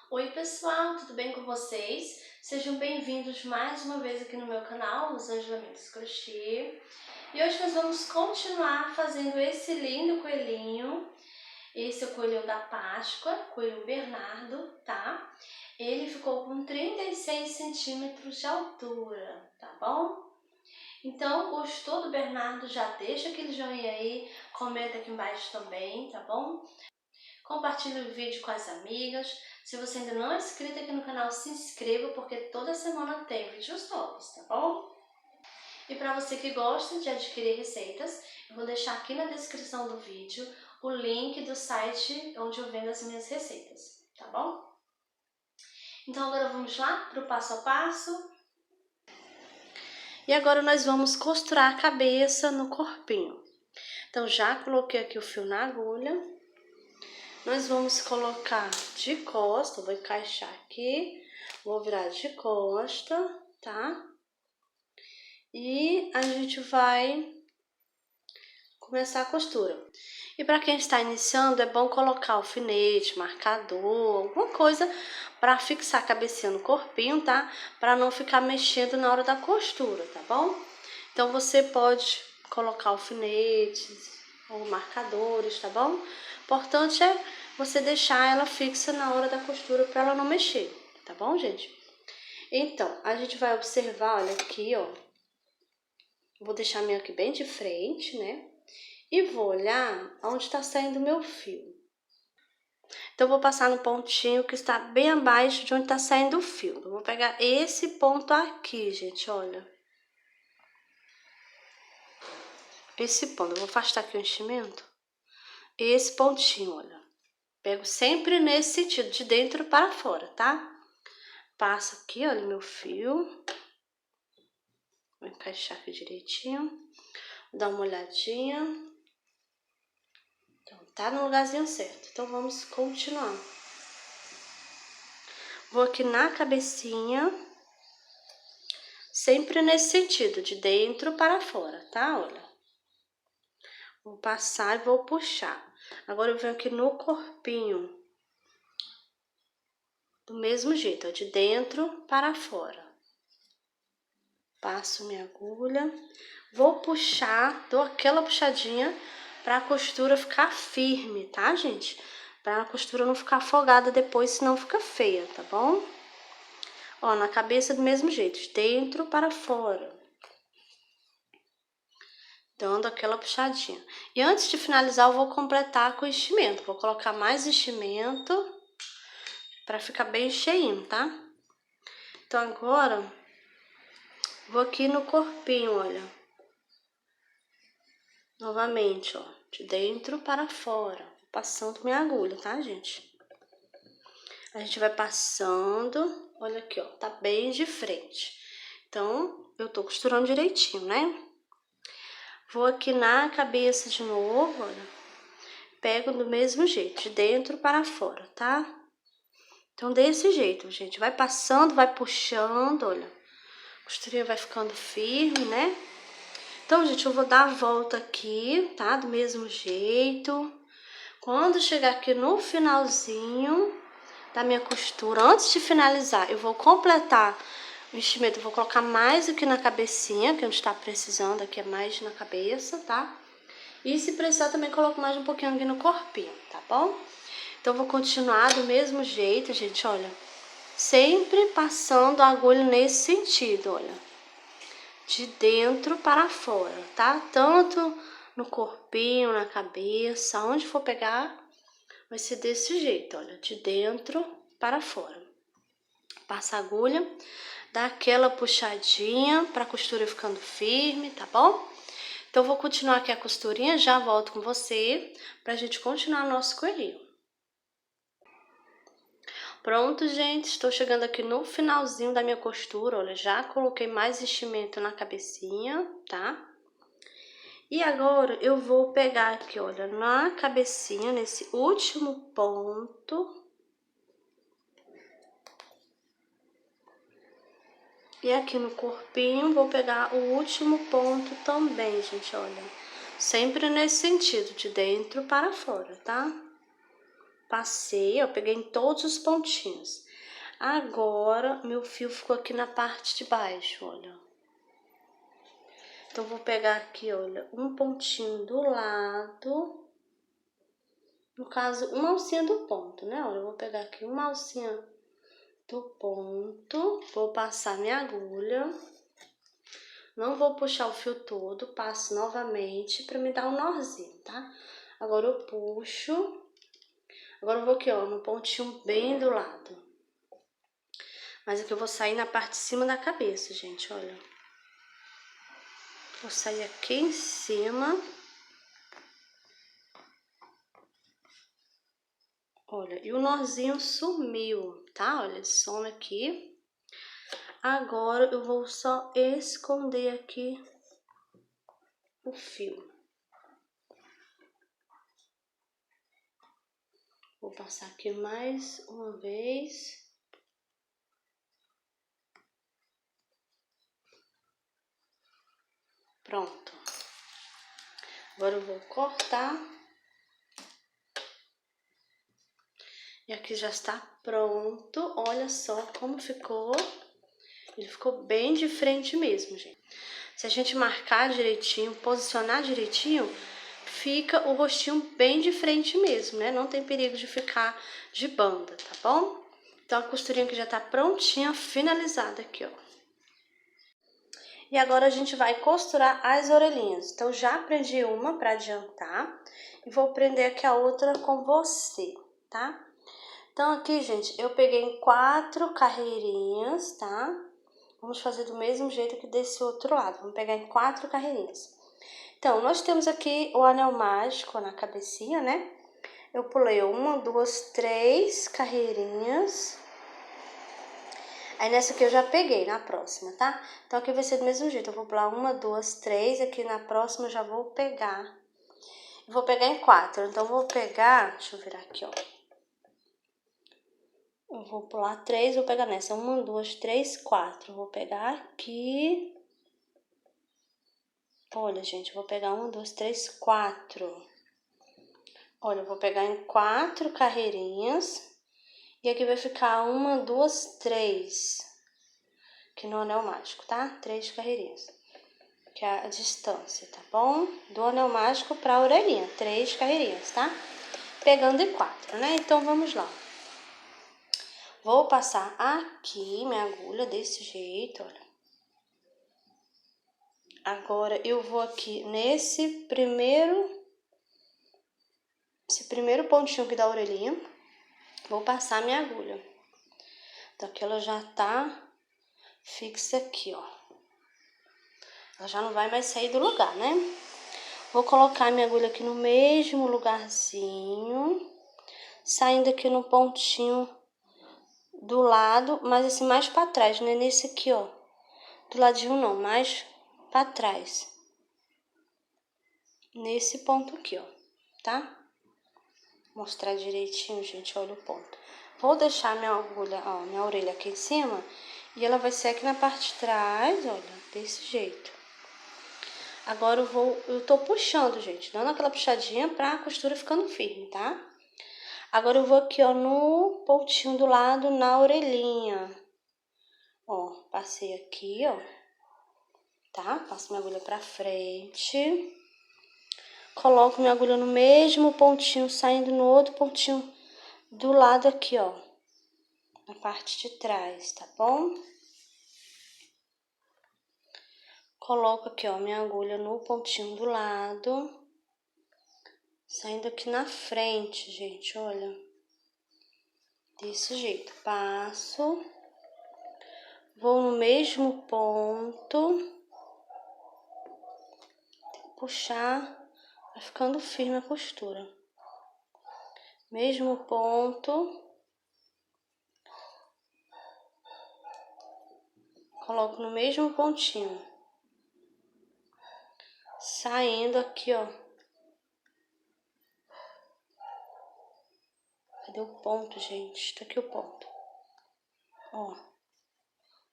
Oi pessoal, tudo bem com vocês? Sejam bem-vindos mais uma vez aqui no meu canal, Rosângela Mendes Crochê. E hoje nós vamos continuar fazendo esse lindo coelhinho. Esse é o coelhinho da Páscoa, coelhinho Bernardo, tá? Ele ficou com 36 centímetros de altura, tá bom? Então, gostou do Bernardo? Já deixa aquele joinha aí, comenta aqui embaixo também, tá bom? Compartilhe o vídeo com as amigas. Se você ainda não é inscrito aqui no canal, se inscreva, porque toda semana tem vídeos novos, tá bom? E para você que gosta de adquirir receitas, eu vou deixar aqui na descrição do vídeo o link do site onde eu vendo as minhas receitas, tá bom? Então agora vamos lá para o passo a passo. E agora nós vamos costurar a cabeça no corpinho. Então já coloquei aqui o fio na agulha. Nós vamos colocar de costa, vou encaixar aqui, vou virar de costa, tá? E a gente vai começar a costura. E para quem está iniciando, é bom colocar alfinete, marcador, alguma coisa para fixar a cabecinha no corpinho, tá? Para não ficar mexendo na hora da costura, tá bom? Então você pode colocar alfinetes ou marcadores, tá bom? O importante é você deixar ela fixa na hora da costura para ela não mexer, tá bom, gente? Então, a gente vai observar, olha aqui, ó. Vou deixar a minha aqui bem de frente, né? E vou olhar onde está saindo o meu fio. Então, vou passar no pontinho que está bem abaixo de onde está saindo o fio. Eu vou pegar esse ponto aqui, gente, olha. Esse ponto, eu vou afastar aqui o enchimento. Esse pontinho, olha. Pego sempre nesse sentido, de dentro para fora, tá? Passo aqui, olha, meu fio. Vou encaixar aqui direitinho. Vou dar uma olhadinha. Então, tá no lugarzinho certo. Então, vamos continuar. Vou aqui na cabecinha. Sempre nesse sentido, de dentro para fora, tá? Olha. Vou passar e vou puxar. Agora, eu venho aqui no corpinho. Do mesmo jeito, ó, de dentro para fora. Passo minha agulha. Vou puxar, dou aquela puxadinha para a costura ficar firme, tá, gente? Para a costura não ficar afogada depois, senão fica feia, tá bom? Ó, na cabeça do mesmo jeito, de dentro para fora. Dando aquela puxadinha. E antes de finalizar, eu vou completar com enchimento. Vou colocar mais enchimento para ficar bem cheinho, tá? Então, agora, vou aqui no corpinho, olha. Novamente, ó, de dentro para fora. Passando minha agulha, tá, gente? A gente vai passando, olha aqui, ó, tá bem de frente. Então, eu tô costurando direitinho, né? Vou aqui na cabeça de novo, olha. Pego do mesmo jeito, de dentro para fora, tá? Então, desse jeito, gente. Vai passando, vai puxando, olha. A costurinha vai ficando firme, né? Então, gente, eu vou dar a volta aqui, tá? Do mesmo jeito. Quando chegar aqui no finalzinho da minha costura, antes de finalizar, eu vou completar o enchimento. Eu vou colocar mais aqui na cabecinha, que a gente tá precisando aqui, é mais na cabeça, tá? E se precisar, também coloco mais um pouquinho aqui no corpinho, tá bom? Então, vou continuar do mesmo jeito, gente, olha. Sempre passando a agulha nesse sentido, olha. De dentro para fora, tá? Tanto no corpinho, na cabeça, onde for pegar, vai ser desse jeito, olha. De dentro para fora. Passa a agulha, dá aquela puxadinha para a costura ficando firme, tá bom? Então, vou continuar aqui a costurinha, já volto com você pra gente continuar nosso coelhinho. Pronto, gente, estou chegando aqui no finalzinho da minha costura, olha, já coloquei mais enchimento na cabecinha, tá? E agora, eu vou pegar aqui, olha, na cabecinha, nesse último ponto. E aqui no corpinho, vou pegar o último ponto também, gente, olha. Sempre nesse sentido, de dentro para fora, tá? Passei, ó, peguei em todos os pontinhos. Agora, meu fio ficou aqui na parte de baixo, olha. Então, vou pegar aqui, olha, um pontinho do lado. No caso, uma alcinha do ponto, né? Olha, eu vou pegar aqui uma alcinha do ponto. Vou passar minha agulha. Não vou puxar o fio todo, passo novamente pra me dar um nozinho, tá? Agora eu puxo. Agora eu vou aqui, ó, no pontinho bem do lado. Mas aqui eu vou sair na parte de cima da cabeça, gente, olha. Vou sair aqui em cima. Olha, e o nozinho sumiu, tá? Olha, some aqui. Agora eu vou só esconder aqui o fio. Vou passar aqui mais uma vez. Pronto. Agora eu vou cortar. E aqui já está pronto. Olha só como ficou. Ele ficou bem de frente mesmo, gente. Se a gente marcar direitinho, posicionar direitinho, fica o rostinho bem de frente mesmo, né? Não tem perigo de ficar de banda, tá bom? Então, a costurinha que já tá prontinha, finalizada aqui, ó. E agora a gente vai costurar as orelhinhas. Então, já prendi uma pra adiantar e vou prender aqui a outra com você, tá? Então, aqui, gente, eu peguei 4 carreirinhas, tá? Vamos fazer do mesmo jeito que desse outro lado. Vamos pegar em 4 carreirinhas. Então, nós temos aqui o anel mágico na cabecinha, né? Eu pulei 1, 2, 3 carreirinhas. Aí, nessa aqui eu já peguei na próxima, tá? Então, aqui vai ser do mesmo jeito. Eu vou pular 1, 2, 3. Aqui na próxima eu já vou pegar. Vou pegar em 4. Então, vou pegar... Deixa eu virar aqui, ó. Eu vou pular 3, vou pegar nessa. 1, 2, 3, 4. Vou pegar aqui. Olha, gente, eu vou pegar 1, 2, 3, 4. Olha, eu vou pegar em 4 carreirinhas. E aqui vai ficar 1, 2, 3. Aqui no anel mágico, tá? 3 carreirinhas. Que é a distância, tá bom? Do anel mágico pra orelhinha. 3 carreirinhas, tá? Pegando em 4, né? Então, vamos lá. Vou passar aqui minha agulha desse jeito, olha. Agora, eu vou aqui nesse primeiro pontinho aqui da orelhinha. Vou passar minha agulha. Então, aqui ela já tá fixa aqui, ó. Ela já não vai mais sair do lugar, né? Vou colocar minha agulha aqui no mesmo lugarzinho. Saindo aqui no pontinho do lado, mas assim, mais pra trás, né? Nesse aqui, ó. Do ladinho não, mais pra trás. Nesse ponto aqui, ó. Tá? Vou mostrar direitinho, gente, olha o ponto. Vou deixar minha agulha, ó, minha orelha aqui em cima. E ela vai ser aqui na parte de trás, olha, desse jeito. Agora eu tô puxando, gente, dando aquela puxadinha pra costura ficando firme, tá? Agora eu vou aqui, ó, no pontinho do lado, na orelhinha. Ó, passei aqui, ó, tá? Passo minha agulha pra frente. Coloco minha agulha no mesmo pontinho, saindo no outro pontinho do lado aqui, ó. Na parte de trás, tá bom? Coloco aqui, ó, minha agulha no pontinho do lado. Saindo aqui na frente, gente, olha. Desse jeito. Passo. Vou no mesmo ponto. Puxar. Vai ficando firme a costura. Mesmo ponto. Coloco no mesmo pontinho. Saindo aqui, ó. Cadê o ponto, gente? Tá aqui o ponto. Ó.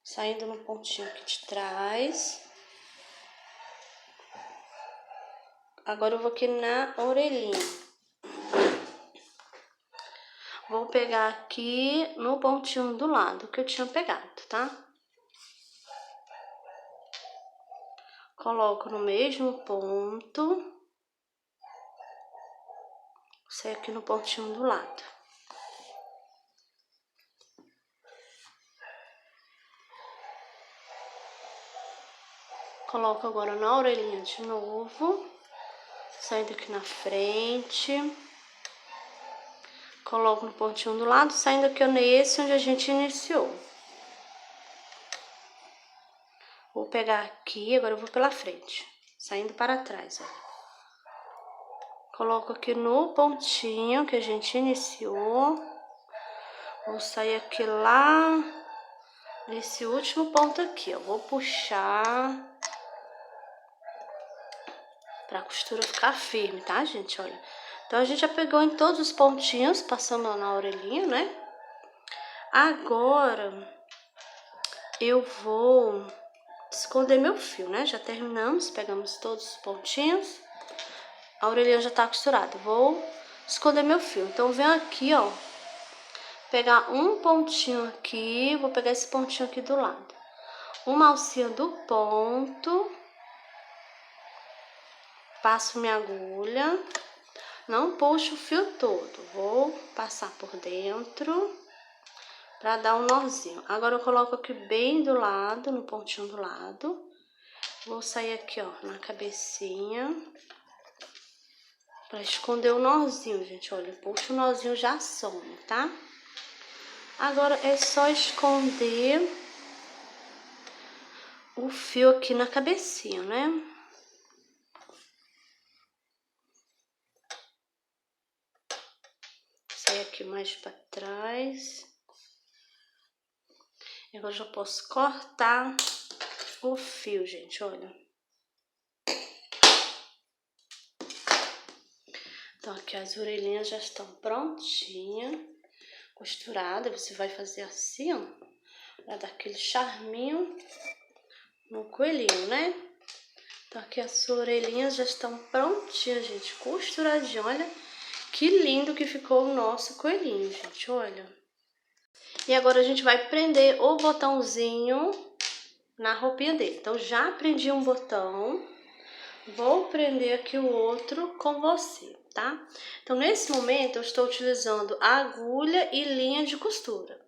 Saindo no pontinho aqui de trás. Agora eu vou aqui na orelhinha. Vou pegar aqui no pontinho do lado que eu tinha pegado, tá? Coloco no mesmo ponto. Sai aqui no pontinho do lado. Coloco agora na orelhinha de novo. Saindo aqui na frente. Coloco no pontinho do lado, saindo aqui nesse onde a gente iniciou. Vou pegar aqui, agora eu vou pela frente, saindo para trás, ó. Coloco aqui no pontinho que a gente iniciou. Vou sair aqui lá nesse último ponto aqui, ó. Vou puxar pra costura ficar firme, tá, gente? Olha. Então, a gente já pegou em todos os pontinhos, passando na orelhinha, né? Agora, eu vou esconder meu fio, né? Já terminamos, pegamos todos os pontinhos. A orelhinha já tá costurada. Vou esconder meu fio. Então, venho aqui, ó. Pegar um pontinho aqui. Vou pegar esse pontinho aqui do lado. Uma alcinha do ponto. Passo minha agulha. Não puxo o fio todo. Vou passar por dentro. Pra dar um nozinho. Agora, eu coloco aqui bem do lado, no pontinho do lado. Vou sair aqui, ó, na cabecinha. Pra esconder o nozinho, gente. Olha, puxa o nozinho, já some, tá? Agora, é só esconder o fio aqui na cabecinha, né? Sai aqui mais pra trás. E agora, já posso cortar o fio, gente, olha. Então, aqui as orelhinhas já estão prontinhas, costuradas. Você vai fazer assim, ó, pra dar aquele charminho no coelhinho, né? Então, aqui as orelhinhas já estão prontinhas, gente, costuradinha. Olha que lindo que ficou o nosso coelhinho, gente, olha. E agora a gente vai prender o botãozinho na roupinha dele. Então, já prendi um botão. Vou prender aqui o outro com você, tá? Então, nesse momento, eu estou utilizando agulha e linha de costura,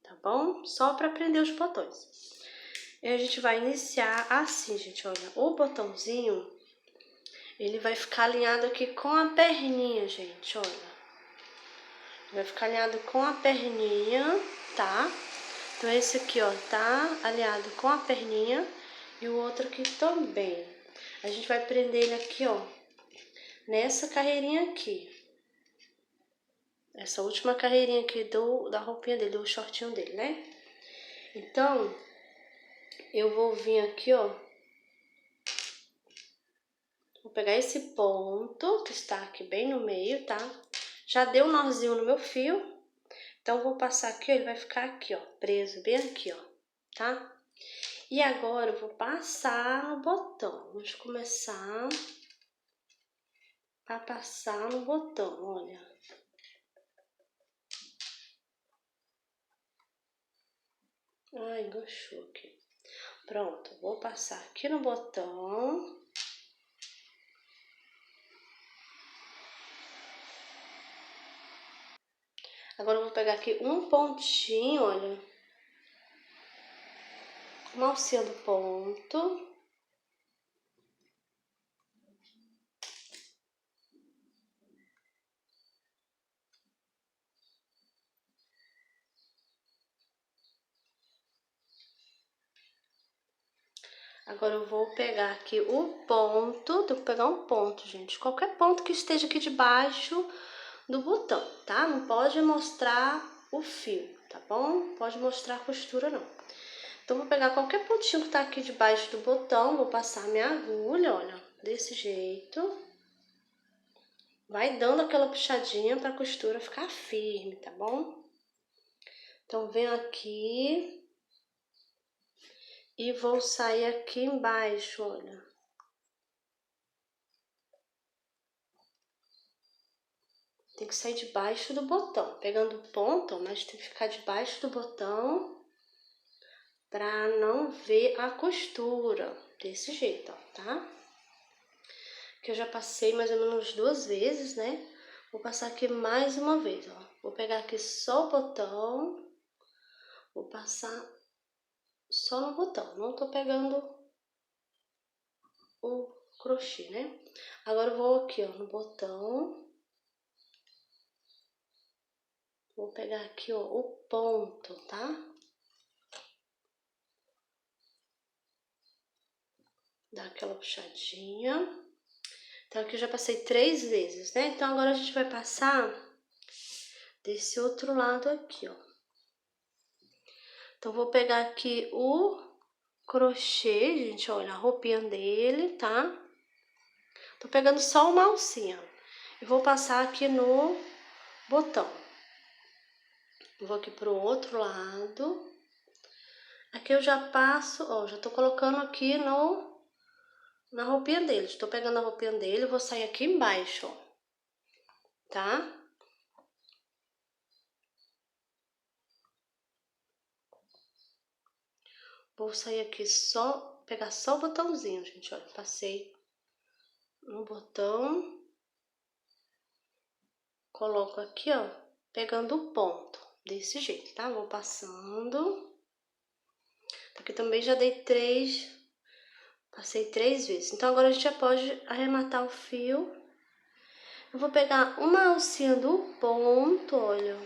tá bom? Só para prender os botões. E a gente vai iniciar assim, gente, olha. O botãozinho, ele vai ficar alinhado aqui com a perninha, gente, olha. Vai ficar alinhado com a perninha, tá? Então, esse aqui, ó, tá alinhado com a perninha e o outro aqui também. A gente vai prender ele aqui, ó, nessa carreirinha aqui. Essa última carreirinha aqui da roupinha dele, do shortinho dele, né? Então, eu vou vir aqui, ó. Vou pegar esse ponto que está aqui bem no meio, tá? Já deu um nozinho no meu fio. Então, vou passar aqui, ó, ele vai ficar aqui, ó, preso bem aqui, ó, tá? E agora, eu vou passar no botão. Vamos começar a passar no botão, olha. Ai, enganchou aqui. Pronto, vou passar aqui no botão. Agora, eu vou pegar aqui um pontinho, olha. Uma alcinha do ponto. Agora, eu vou pegar aqui o ponto. Tenho que pegar um ponto, gente. Qualquer ponto que esteja aqui debaixo do botão, tá? Não pode mostrar o fio, tá bom? Pode mostrar a costura, não. Então, vou pegar qualquer pontinho que tá aqui debaixo do botão. Vou passar minha agulha, olha, desse jeito. Vai dando aquela puxadinha pra costura ficar firme, tá bom? Então, venho aqui e vou sair aqui embaixo, olha. tem que sair debaixo do botão, pegando o ponto, mas tem que ficar debaixo do botão pra não ver a costura, desse jeito, ó, tá? Que eu já passei mais ou menos 2 vezes, né? Vou passar aqui mais uma vez, ó. Vou pegar aqui só o botão, vou passar só no botão, não tô pegando o crochê, né? Agora eu vou aqui, ó, no botão, vou pegar aqui, ó, o ponto, tá? Dar aquela puxadinha. Então aqui eu já passei 3 vezes, né? Então agora a gente vai passar desse outro lado aqui, ó. Então vou pegar aqui o crochê, gente, olha, a roupinha dele, tá? Tô pegando só uma alcinha e vou passar aqui no botão. Vou aqui pro outro lado. Aqui eu já passo, ó, já tô colocando aqui na roupinha dele. Estou pegando a roupinha dele, vou sair aqui embaixo, ó, tá? Vou sair aqui só, pegar só o botãozinho, gente, olha, passei no botão, coloco aqui, ó, pegando o ponto, desse jeito, tá? Vou passando. Aqui também já dei 3, passei 3 vezes. Então agora a gente já pode arrematar o fio. Eu vou pegar uma alcinha do ponto, olha,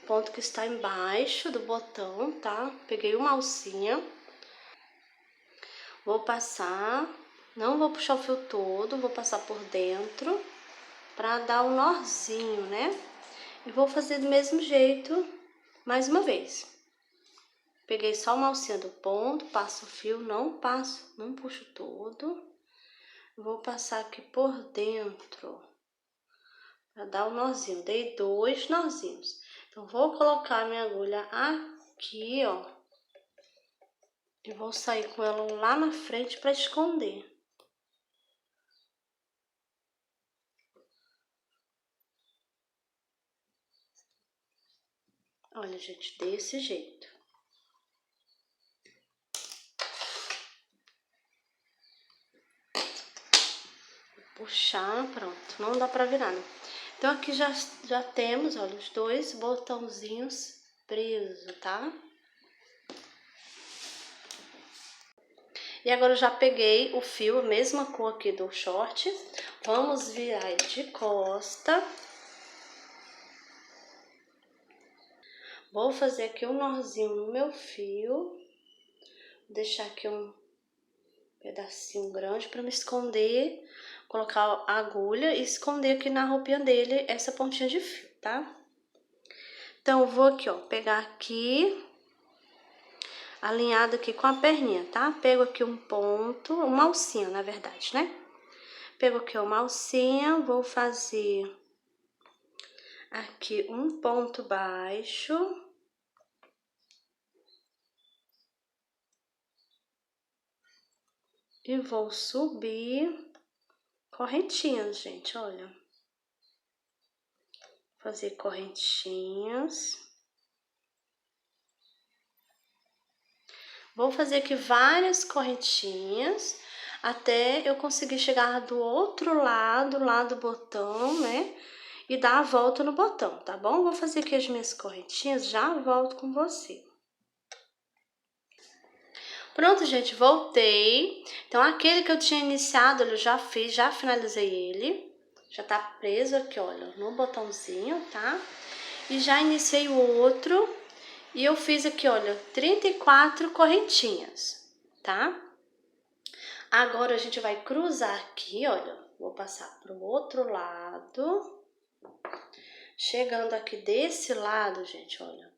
ponto que está embaixo do botão, tá? Peguei uma alcinha. Vou passar, não vou puxar o fio todo, vou passar por dentro pra dar um nozinho, né? E vou fazer do mesmo jeito, mais uma vez. Peguei só uma alcinha do ponto, passo o fio, não passo, não puxo todo. Vou passar aqui por dentro, pra dar um nozinho. Dei 2 nozinhos. Então, vou colocar minha agulha aqui, ó. E vou sair com ela lá na frente pra esconder. Olha, gente, desse jeito. Puxar, pronto, não dá pra virar, né? Então, aqui já temos, olha, os 2 botãozinhos presos, tá? E agora eu já peguei o fio, a mesma cor aqui do short. Vamos virar ele de costa. Vou fazer aqui um nozinho no meu fio. Deixar aqui um pedacinho grande para me esconder. Colocar a agulha e esconder aqui na roupinha dele essa pontinha de fio, tá? Então, eu vou aqui, ó, pegar aqui, alinhado aqui com a perninha, tá? Pego aqui um ponto, uma alcinha, na verdade, né? Pego aqui uma alcinha, vou fazer aqui um ponto baixo. E vou subir correntinhas, gente, olha. Fazer correntinhas. Vou fazer aqui várias correntinhas até eu conseguir chegar do outro lado, lá do botão, né? E dar a volta no botão, tá bom? Vou fazer aqui as minhas correntinhas, já volto com você. Pronto, gente, voltei. Então, aquele que eu tinha iniciado, eu já fiz, já finalizei ele. Já tá preso aqui, olha, no botãozinho, tá? E já iniciei o outro. E eu fiz aqui, olha, 34 correntinhas, tá? Agora, a gente vai cruzar aqui, olha. Vou passar pro outro lado. Chegando aqui desse lado, gente, olha.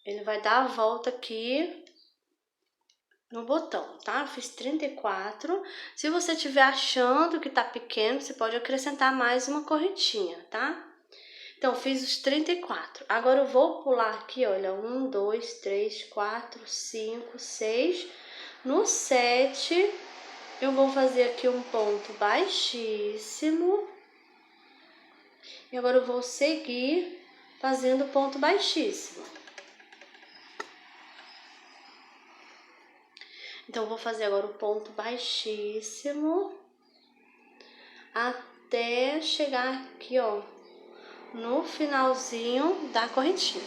Ele vai dar a volta aqui no botão, tá? Fiz 34. Se você estiver achando que tá pequeno, você pode acrescentar mais uma correntinha, tá? Então, fiz os 34. Agora, eu vou pular aqui, olha, 1, 2, 3, 4, 5, 6. No 7, eu vou fazer aqui um ponto baixíssimo. E agora eu vou seguir fazendo ponto baixíssimo. Então, eu vou fazer agora o ponto baixíssimo até chegar aqui, ó, no finalzinho da correntinha.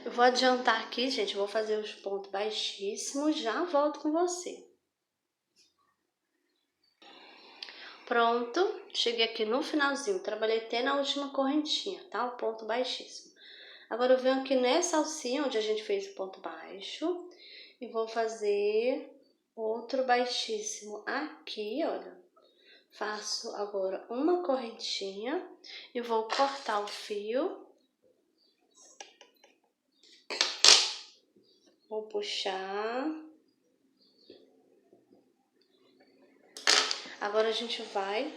Eu vou adiantar aqui, gente, eu vou fazer os pontos baixíssimos, já volto com você. Pronto, cheguei aqui no finalzinho, trabalhei até na última correntinha, tá? O ponto baixíssimo. Agora eu venho aqui nessa alcinha onde a gente fez o ponto baixo e vou fazer outro baixíssimo aqui, olha. Faço agora uma correntinha e vou cortar o fio. Vou puxar. Agora a gente vai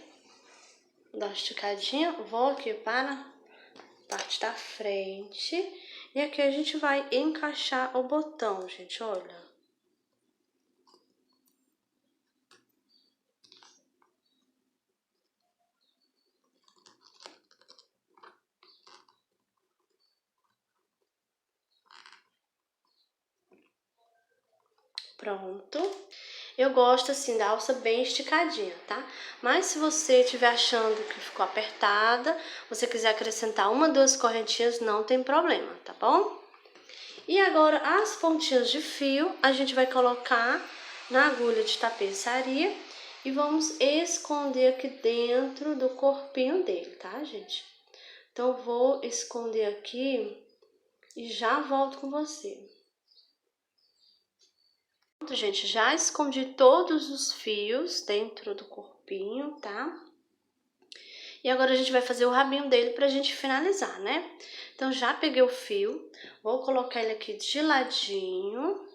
dar uma esticadinha. Vou aqui para a parte da frente. E aqui a gente vai encaixar o botão, gente, olha. Pronto. Eu gosto assim da alça bem esticadinha, tá? Mas se você estiver achando que ficou apertada, você quiser acrescentar uma, duas correntinhas, não tem problema, tá bom? E agora as pontinhas de fio a gente vai colocar na agulha de tapeçaria e vamos esconder aqui dentro do corpinho dele, tá, gente? Então eu vou esconder aqui e já volto com você. Gente, já escondi todos os fios dentro do corpinho, tá? E agora a gente vai fazer o rabinho dele pra gente finalizar, né? Então, já peguei o fio, vou colocar ele aqui de ladinho.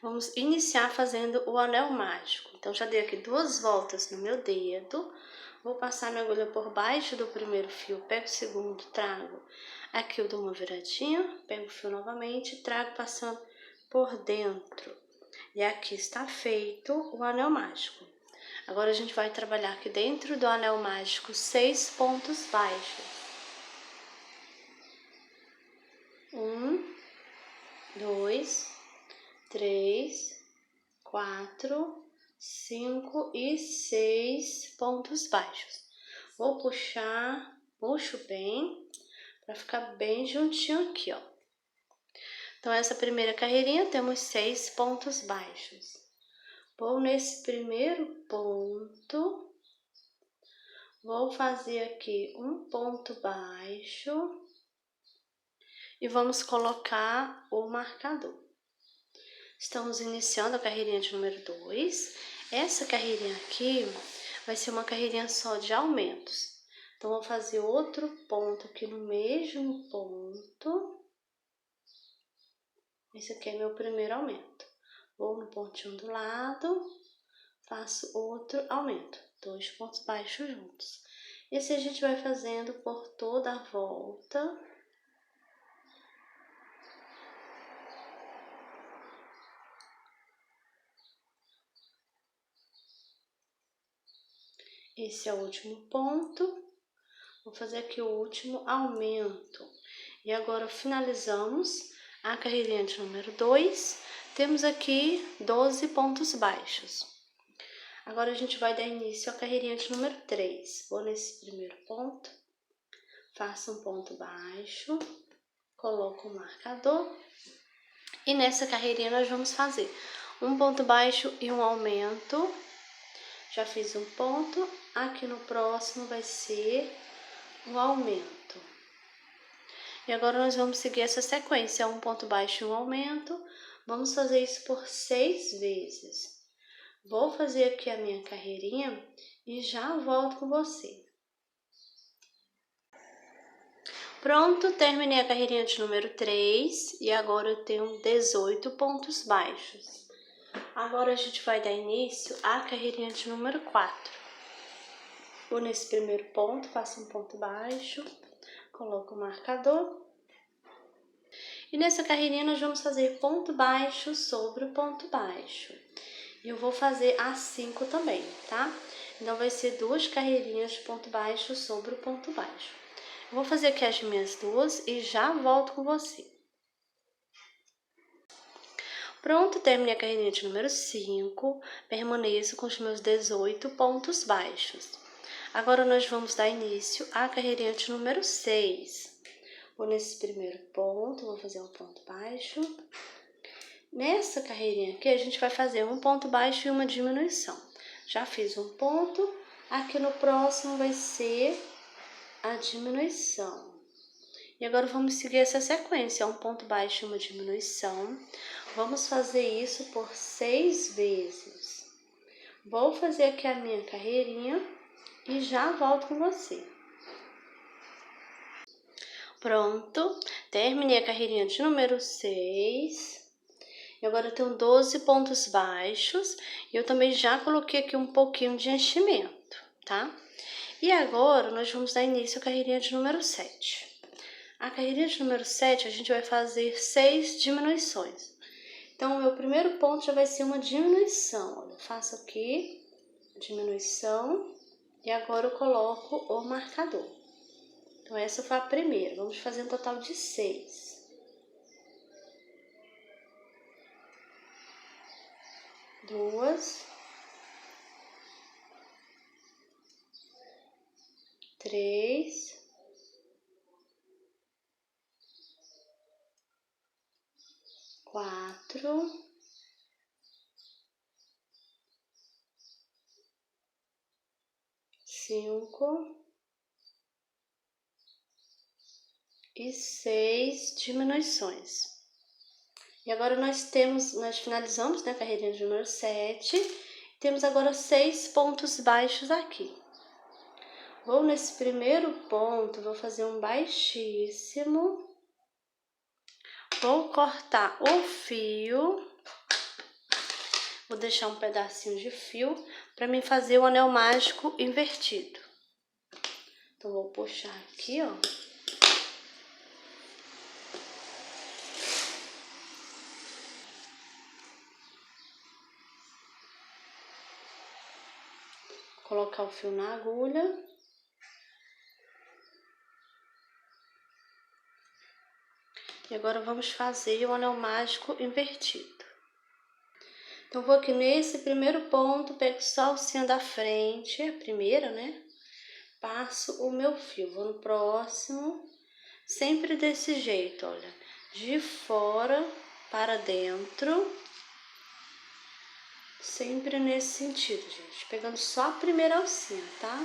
Vamos iniciar fazendo o anel mágico. Então, já dei aqui 2 voltas no meu dedo. Vou passar minha agulha por baixo do primeiro fio, pego o segundo, trago. Aqui eu dou uma viradinha, pego o fio novamente, trago passando por dentro. E aqui está feito o anel mágico. Agora a gente vai trabalhar aqui dentro do anel mágico 6 pontos baixos. 1, 2, 3, 4, 5 e 6 pontos baixos. Vou puxar, puxo bem, para ficar bem juntinho aqui, ó. Então, essa primeira carreirinha temos 6 pontos baixos. Vou nesse primeiro ponto, vou fazer aqui um ponto baixo e vamos colocar o marcador. Estamos iniciando a carreirinha de número 2. Essa carreirinha aqui vai ser uma carreirinha só de aumentos. Então, vou fazer outro ponto aqui no mesmo ponto. Esse aqui é meu primeiro aumento. Vou no pontinho do lado, faço outro aumento. 2 pontos baixos juntos. Esse a gente vai fazendo por toda a volta. Esse é o último ponto. Vou fazer aqui o último aumento. E agora finalizamos a carreirinha de número 2. Temos aqui 12 pontos baixos. Agora a gente vai dar início à carreirinha de número 3. Vou nesse primeiro ponto, faço um ponto baixo, coloco o marcador. E nessa carreirinha nós vamos fazer um ponto baixo e um aumento. Já fiz um ponto, aqui no próximo vai ser um aumento. E agora nós vamos seguir essa sequência, um ponto baixo e um aumento. Vamos fazer isso por 6 vezes. Vou fazer aqui a minha carreirinha e já volto com você. Pronto, terminei a carreirinha de número 3 e agora eu tenho 18 pontos baixos. Agora a gente vai dar início à carreirinha de número 4. Vou nesse primeiro ponto, faço um ponto baixo, coloco o marcador. E nessa carreirinha nós vamos fazer ponto baixo sobre o ponto baixo. E eu vou fazer as 5 também, tá? Então, vai ser 2 carreirinhas de ponto baixo sobre o ponto baixo. Eu vou fazer aqui as minhas 2 e já volto com você. Pronto, terminei a carreirinha de número 5, permaneço com os meus 18 pontos baixos. Agora, nós vamos dar início à carreirinha de número 6. Vou nesse primeiro ponto, vou fazer um ponto baixo. Nessa carreirinha aqui, a gente vai fazer um ponto baixo e uma diminuição. Já fiz um ponto, aqui no próximo vai ser a diminuição. E agora vamos seguir essa sequência, um ponto baixo e uma diminuição. Vamos fazer isso por 6 vezes. Vou fazer aqui a minha carreirinha e já volto com você. Pronto, terminei a carreirinha de número 6. E agora eu tenho 12 pontos baixos. E eu também já coloquei aqui um pouquinho de enchimento, tá? E agora nós vamos dar início à carreirinha de número 7. A carreirinha de número 7, a gente vai fazer 6 diminuições. Então, o meu primeiro ponto já vai ser uma diminuição. Olha, eu faço aqui, diminuição, e agora eu coloco o marcador. Então, essa foi a primeira. Vamos fazer um total de 6. 2, 3, 4, 5 e 6 diminuições. E agora nós finalizamos, né, a carreirinha de número 7. Temos agora 6 pontos baixos aqui. Vou nesse primeiro ponto, vou fazer um baixíssimo. Vou cortar o fio. Vou deixar um pedacinho de fio para mim fazer o anel mágico invertido. Então, vou puxar aqui, ó. Colocar o fio na agulha. E agora vamos fazer o anel mágico invertido. Então, vou aqui nesse primeiro ponto, pego só a alcinha da frente, a primeira, né? Passo o meu fio, vou no próximo, sempre desse jeito, olha. De fora para dentro. Sempre nesse sentido, gente. Pegando só a primeira alcinha, tá?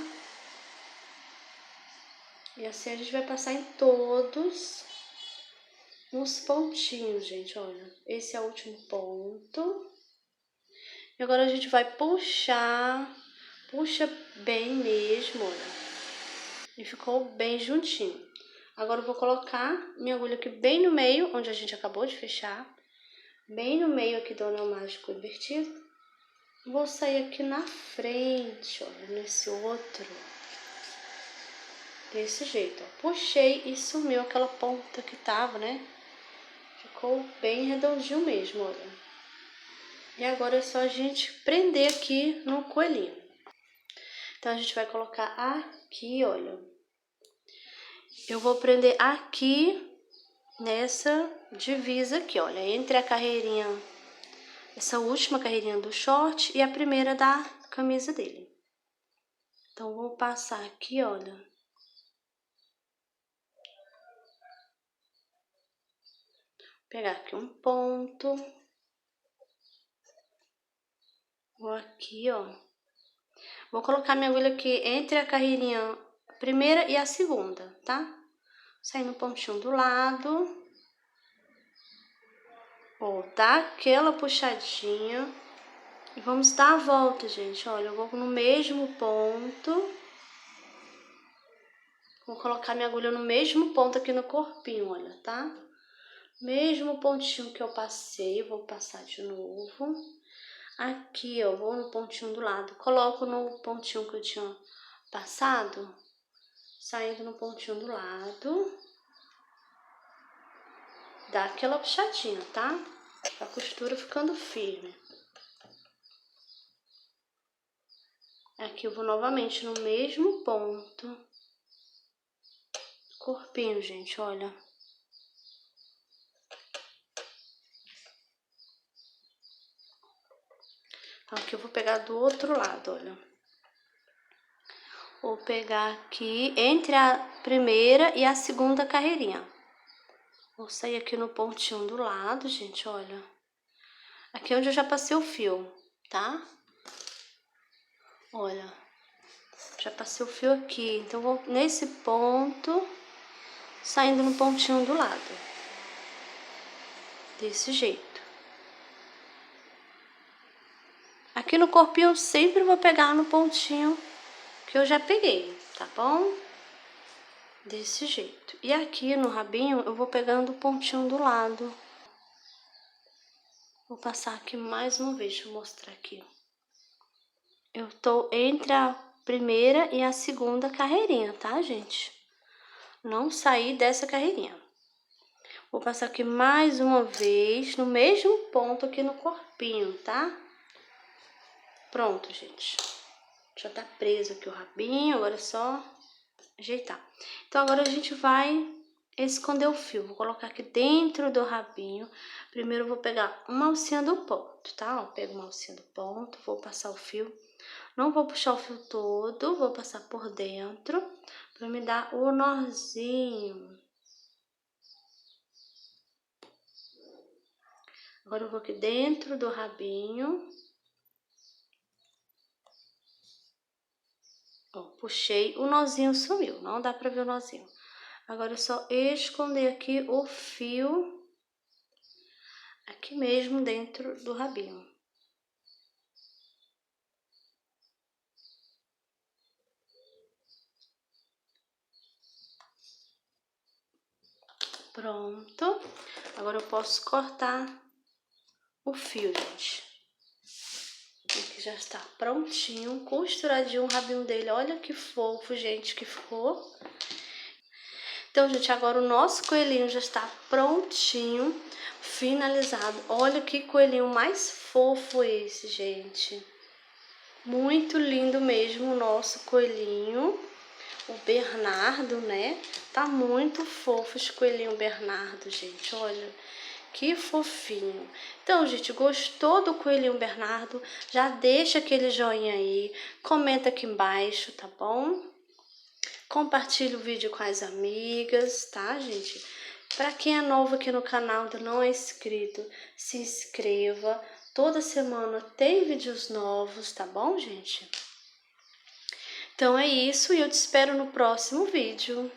E assim a gente vai passar em todos os pontinhos, gente, olha. Esse é o último ponto. E agora a gente vai puxar, puxa bem mesmo, olha. E ficou bem juntinho. Agora eu vou colocar minha agulha aqui bem no meio, onde a gente acabou de fechar. Bem no meio aqui do anel mágico invertido. Vou sair aqui na frente, olha, nesse outro. Desse jeito, ó. Puxei e sumiu aquela ponta que tava, né? Ficou bem redondinho mesmo, olha. E agora é só a gente prender aqui no coelhinho. Então, a gente vai colocar aqui, olha. Eu vou prender aqui, nessa divisa aqui, olha. Entre a carreirinha, essa última carreirinha do short e a primeira da camisa dele. Então, vou passar aqui, olha. Pegar aqui um ponto. Vou aqui, ó. Vou colocar minha agulha aqui entre a carreirinha primeira e a segunda, tá? Sair no pontinho do lado. Ó, dá aquela puxadinha. E vamos dar a volta, gente. Olha, eu vou no mesmo ponto. Vou colocar minha agulha no mesmo ponto aqui no corpinho, olha, tá? Mesmo pontinho que eu passei, vou passar de novo. Aqui, ó, vou no pontinho do lado. Coloco no pontinho que eu tinha passado. Saindo no pontinho do lado. Dá aquela puxadinha, tá? A costura ficando firme. Aqui eu vou novamente no mesmo ponto. Corpinho, gente, olha. Então, aqui eu vou pegar do outro lado, olha. Vou pegar aqui entre a primeira e a segunda carreirinha. Vou sair aqui no pontinho do lado, gente, olha. Aqui é onde eu já passei o fio, tá? Olha, já passei o fio aqui. Então, vou nesse ponto, saindo no pontinho do lado. Desse jeito. Aqui no corpinho eu sempre vou pegar no pontinho que eu já peguei, tá bom? Desse jeito. E aqui no rabinho eu vou pegando o pontinho do lado. Vou passar aqui mais uma vez, deixa eu mostrar aqui. Eu tô entre a primeira e a segunda carreirinha, tá, gente? Não sair dessa carreirinha. Vou passar aqui mais uma vez, no mesmo ponto aqui no corpinho, tá? Pronto, gente. Já tá preso aqui o rabinho, agora é só ajeitar. Então, agora a gente vai esconder o fio. Vou colocar aqui dentro do rabinho. Primeiro eu vou pegar uma alcinha do ponto, tá? Ó, pego uma alcinha do ponto, vou passar o fio. Não vou puxar o fio todo, vou passar por dentro pra me dar o nozinho. Agora eu vou aqui dentro do rabinho. Ó, puxei, o nozinho sumiu, não dá pra ver o nozinho. Agora é só esconder aqui o fio, aqui mesmo dentro do rabinho. Pronto. Agora eu posso cortar o fio, gente. Aqui já está prontinho, costuradinho o rabinho dele. Olha que fofo, gente, que ficou. Então, gente, agora o nosso coelhinho já está prontinho, finalizado. Olha que coelhinho mais fofo esse, gente. Muito lindo mesmo o nosso coelhinho. O Bernardo, né? Tá muito fofo esse coelhinho Bernardo, gente. Olha, que fofinho. Então, gente, gostou do coelhinho Bernardo? Já deixa aquele joinha aí. Comenta aqui embaixo, tá bom? Compartilha o vídeo com as amigas, tá, gente? Pra quem é novo aqui no canal, ainda não é inscrito, se inscreva. Toda semana tem vídeos novos, tá bom, gente? Então é isso e eu te espero no próximo vídeo.